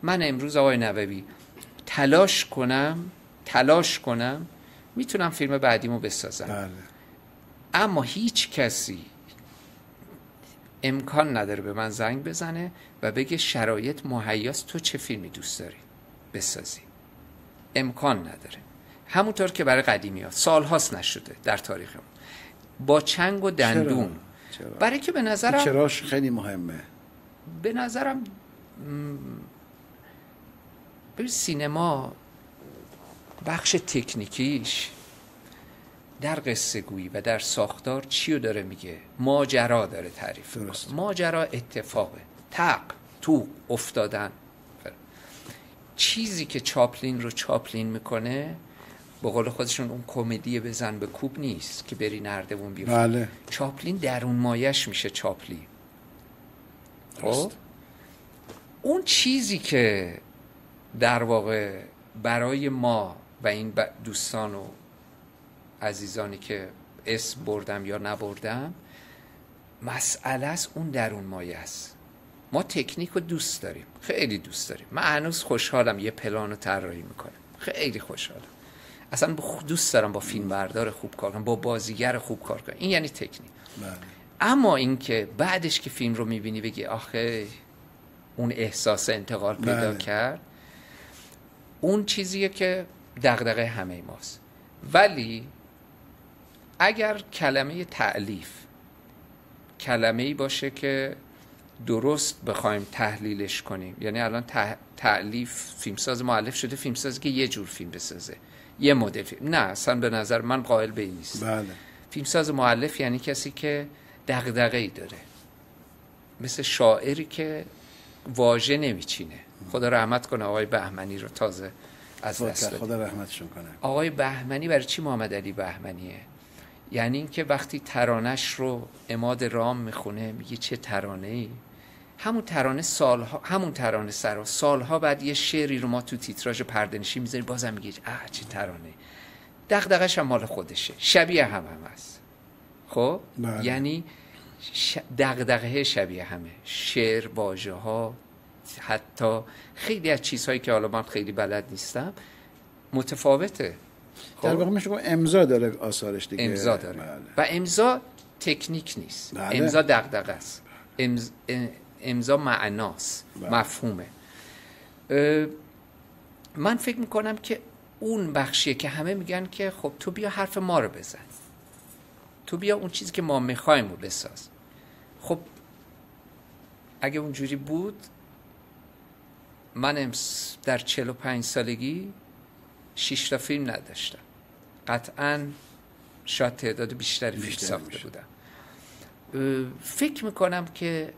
من امروز آقای نووی تلاش کنم میتونم فیلم بعدیمو بسازم. بله. اما هیچ کسی امکان نداره به من زنگ بزنه و بگه شرایط مهیاست، تو چه فیلمی دوست داری بسازی. امکان نداره. همونطور که برای قدیمی ها سال هاست نشده در تاریخمون با چنگ و دندون. چرا؟ برای که به نظرم چراش خیلی مهمه. به نظرم ببین سینما بخش تکنیکیش در قصه گویی و در ساختار چی رو داره میگه؟ ماجرا داره تعریف میکنه. ماجرا اتفاقه، تق تو افتادن. چیزی که چاپلین رو چاپلین میکنه به قول خودشون اون کمدی بزن به کوب نیست که بری نردبون بیفته. بله. چاپلین درون مایش میشه چاپلین. خب اون چیزی که در واقع برای ما و این دوستان و عزیزانی که اسم بردم یا نبردم مسئله است، اون درون مایه است. ما تکنیک رو دوست داریم، خیلی دوست داریم. من هنوز خوشحالم یه پلان رو طراحی میکنم، خیلی خوشحالم. اصلا دوست دارم با فیلم بردار خوب کار کنم، با بازیگر خوب کار کنم. این یعنی تکنیک. اما این که بعدش که فیلم رو میبینی بگی آخه اون احساس انتقال پیدا کرد، اون چیزیه که دغدغه همه ماست. ولی اگر کلمه تألیف کلمه‌ای باشه که درست بخوایم تحلیلش کنیم، یعنی الان تألیف فیلمساز مؤلف شده فیلمسازی که یه جور فیلم بسازه، یه مدل فیلم. نه، اصلا به نظر من قائل به این نیست. بله. فیلمساز مؤلف یعنی کسی که دغدغه‌ای داره، مثل شاعری که واژه نمیچینه. خدا رحمت کنه آقای بهمنی رو تازه از دست دادیم. خدا رحمتشون کنه. آقای بهمنی برای چی محمد علی بهمنیه؟ یعنی اینکه وقتی ترانش رو عماد رام میخونه میگه چه ترانه‌ای، همون ترانه سالها، همون ترانه سالها بعد یه شعری رو ما تو تیتراژ پرده‌نشین میذاریم بازم میگه چه ترانه. دغدغه‌ش هم مال خودشه، شبیه هم است. خب بله. یعنی دغدغه شبیه همه، شعر، واژه‌ها، حتی خیلی از چیزهایی که حالا من خیلی بلد نیستم متفاوته. در واقع میشه گفت امضا داره آثارش دیگه. امضا داره. بله. و امضا تکنیک نیست. بله. امضا دغدغه است. امضا معناست. بله. مفهومه. من فکر میکنم که اون بخشیه که همه میگن که خب تو بیا حرف ما رو بزن، تو بیا اون چیزی که ما میخوایم رو بساز. خب اگه اونجوری بود من در 45 سالگی 6 تا فیلم نداشتم، قطعاً شاید تعداد بیشتری فیلم ساخته بودم. فکر میکنم که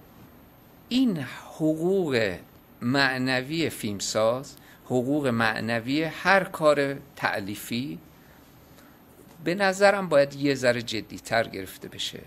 این حقوق معنوی فیلمساز، حقوق معنوی هر کار تألیفی به نظرم باید یه ذره جدی‌تر گرفته بشه